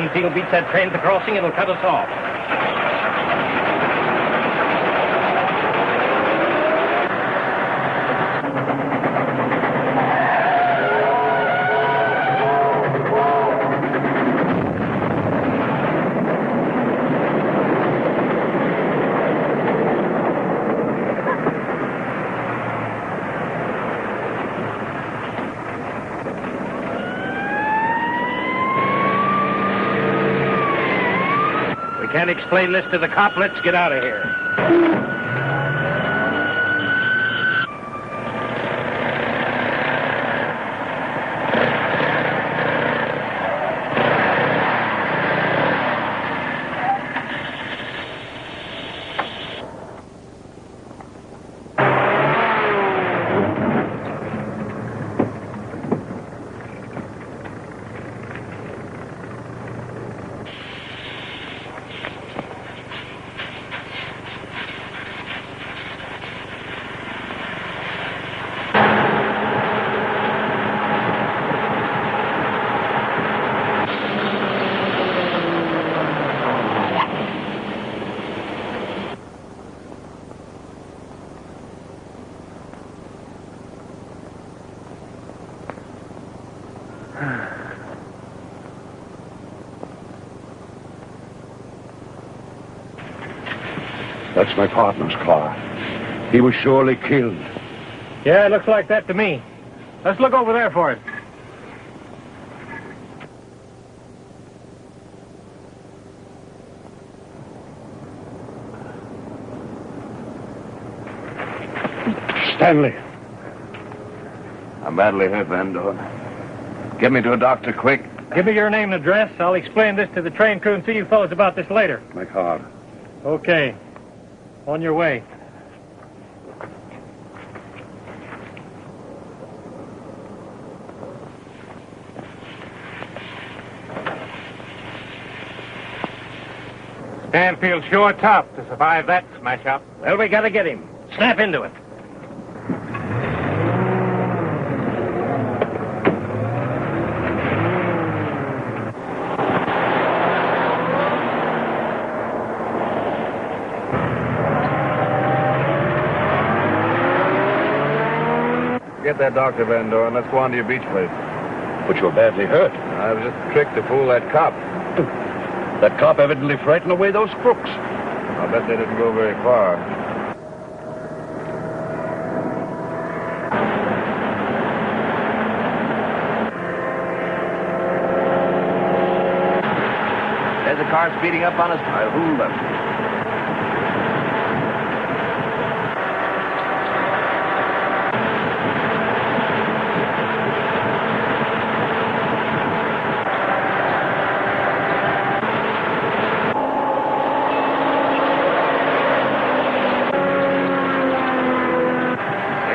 Enfield beats that train at the crossing, it'll cut us off. Can't explain this to the cop. Let's get out of here. That's my partner's car. He was surely killed. Yeah, it looks like that to me. Let's look over there for it. Stanley. I'm badly hurt, Van Dorn. Get me to a doctor, quick. Give me your name and address. I'll explain this to the train crew and see you fellas about this later. My car. Okay. On your way. Stanfield's sure tough to survive that smash-up. Well, we gotta get him. Snap into it. Get that doctor, Van Dorn. Let's go on to your beach place. But you're badly hurt. I was just a trick to fool that cop. That cop evidently frightened away those crooks. I'll bet they didn't go very far. There's a car speeding up on us. Who left?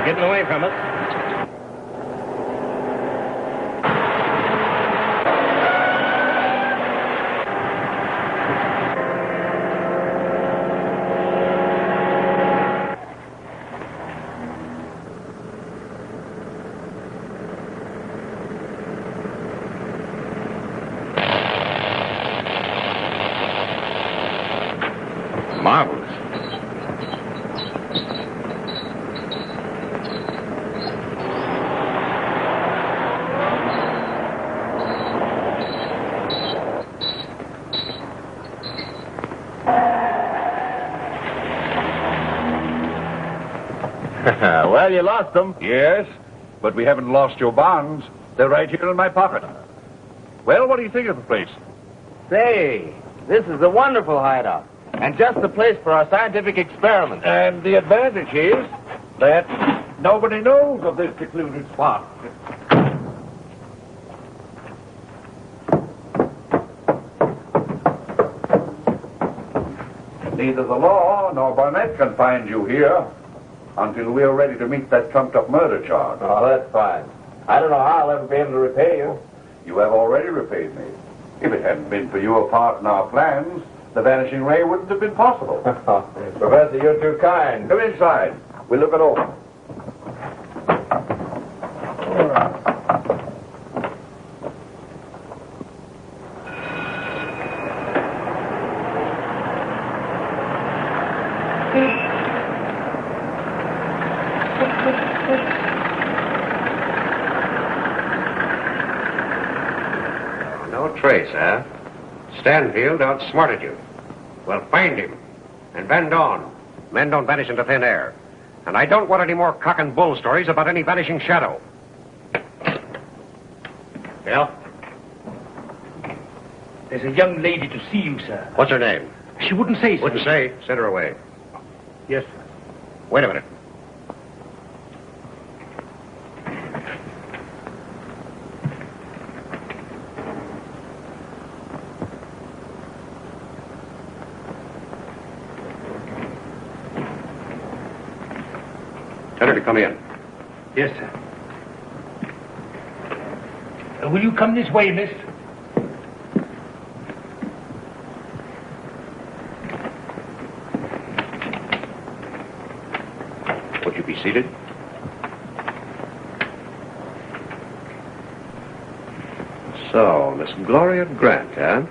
Getting away from us. Marvelous. Well, you lost them. Yes, but we haven't lost your bonds. They're right here in my pocket. Well, what do you think of the place? Say, this is a wonderful hideout. And just the place for our scientific experiments. And the advantage is that nobody knows of this secluded spot. Neither the law nor Barnett can find you here until we are ready to meet that trumped-up murder charge. Oh, that's fine. I don't know how I'll ever be able to repay you. You have already repaid me. If it hadn't been for your part in our plans, the Vanishing Ray wouldn't have been possible. Professor, you're too kind. Come inside. We'll look it over. trace, huh? Stanfield outsmarted you. Well, find him. And Van Dorn. Men don't vanish into thin air. And I don't want any more cock and bull stories about any vanishing shadow. Yeah? There's a young lady to see you, sir. What's her name? She wouldn't say, sir. Wouldn't say. Send her away. Yes, sir. Wait a minute. Tell her to come in. Yes, sir. Will you come this way, miss? Would you be seated? So, Miss Gloria Grant, huh?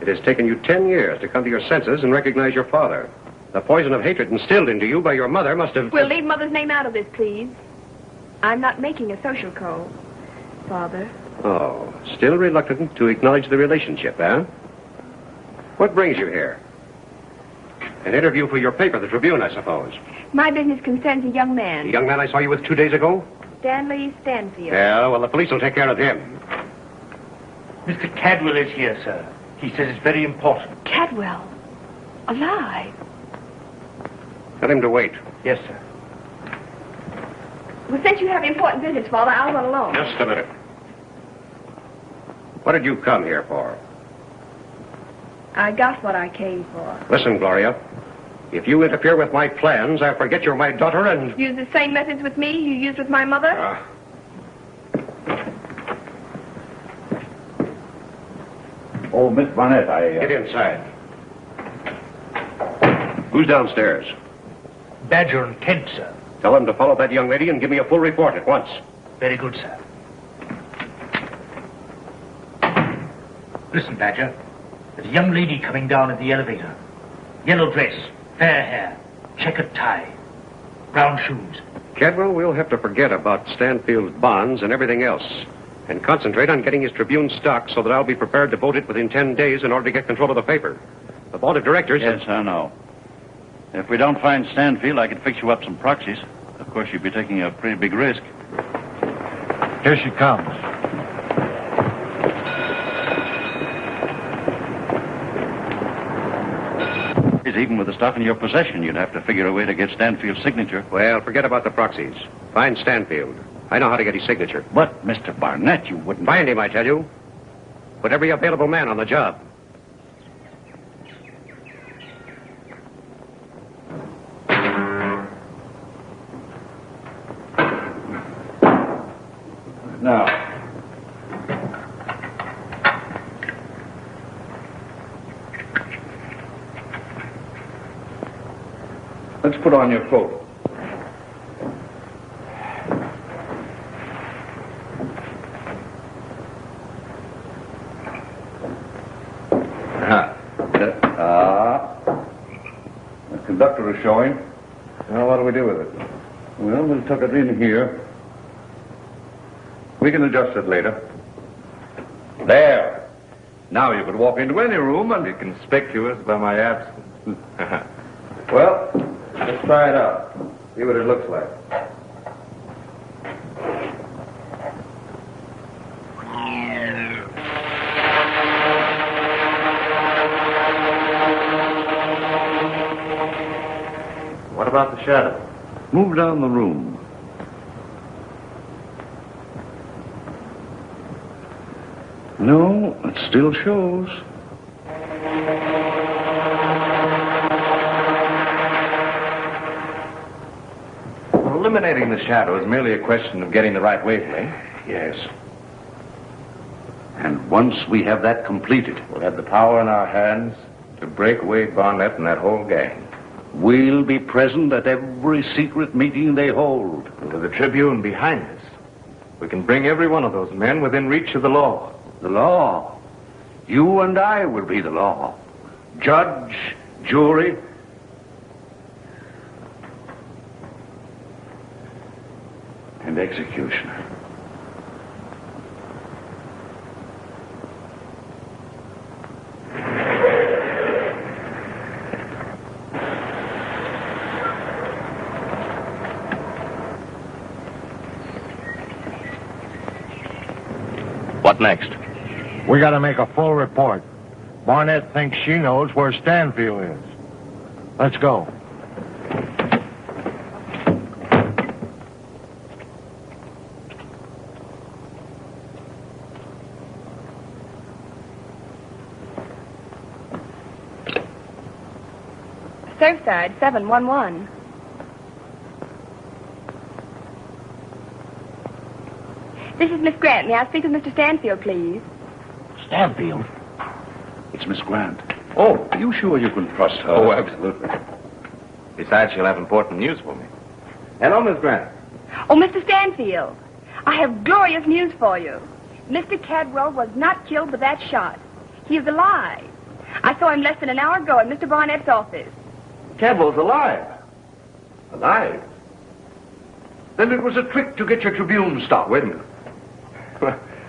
It has taken you 10 years to come to your senses and recognize your father. The poison of hatred instilled into you by your mother must have... We'll leave Mother's name out of this, please. I'm not making a social call, Father. Oh, still reluctant to acknowledge the relationship, huh? What brings you here? An interview for your paper, the Tribune, I suppose. My business concerns a young The man, young man I saw you with 2 days ago? Stanley Stanfield. Yeah, well, the police will take care of him. Mr. Cadwell is here, sir. He says it's very important. Cadwell. Alive. Tell him to wait. Yes, sir. Well, since you have important business, Father, I'll run along. Just a minute. What did you come here for? I got what I came for. Listen, Gloria. If you interfere with my plans, I'll forget you're my daughter and... Use the same methods with me you used with my mother? Oh, Miss Barnett, Get inside. Who's downstairs? Badger and Kent, sir. Tell them to follow that young lady and give me a full report at once. Very good, sir. Listen, Badger. There's a young lady coming down at the elevator. Yellow dress, fair hair, checkered tie, brown shoes. Cadwell, we'll have to forget about Stanfield's bonds and everything else and concentrate on getting his Tribune stock so that I'll be prepared to vote it within 10 days in order to get control of the paper. The board of directors... Yes, I know. If we don't find Stanfield, I could fix you up some proxies. Of course, you'd be taking a pretty big risk. Here she comes. Even with the stuff in your possession, you'd have to figure a way to get Stanfield's signature. Well, forget about the proxies. Find Stanfield. I know how to get his signature. But, Mr. Barnett, you wouldn't... Find him, I tell you. Put every available man on the job. Now, let's put on your coat. The conductor is showing. Well, what do we do with it? Well, we'll tuck it in here. We can adjust it later. There. Now you could walk into any room and... Be conspicuous by my absence. Well, let's try it out. See what it looks like. What about the shadow? Move down the room. No, it still shows. Eliminating the shadow is merely a question of getting the right wavelength. Yes. And once we have that completed, We'll have the power in our hands to break Wade Barnett and that whole gang. we'll be present at every secret meeting they hold. And with the Tribune behind us, we can bring every one of those men within reach of the law. The law. You and I will be the law. Judge, jury, and executioner. What next? We gotta make a full report. Barnett thinks she knows where Stanfield is. Let's go. Surfside 711. This is Miss Grant. May I speak with Mr. Stanfield, please? Stanfield? It's Miss Grant. Oh, are you sure you can trust her? Oh, absolutely. Besides, she'll have important news for me. Hello, Miss Grant. Oh, Mr. Stanfield, I have glorious news for you. Mr. Cadwell was not killed with that shot. He is alive. I saw him less than an hour ago at Mr. Barnett's office. Cadwell's alive. Alive? Then it was a trick to get your Tribune stopped. Wait a minute.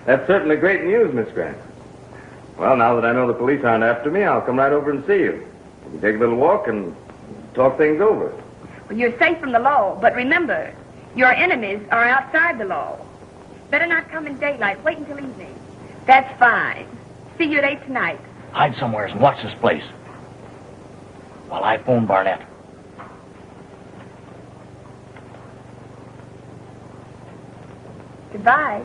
That's certainly great news, Miss Grant. Well, now that I know the police aren't after me, I'll come right over and see you. We can take a little walk and talk things over. Well, you're safe from the law, but remember, your enemies are outside the law. Better not come in daylight. Wait until evening. That's fine. See you at 8 tonight. Hide somewhere and watch this place. While I phone Barnett. Goodbye.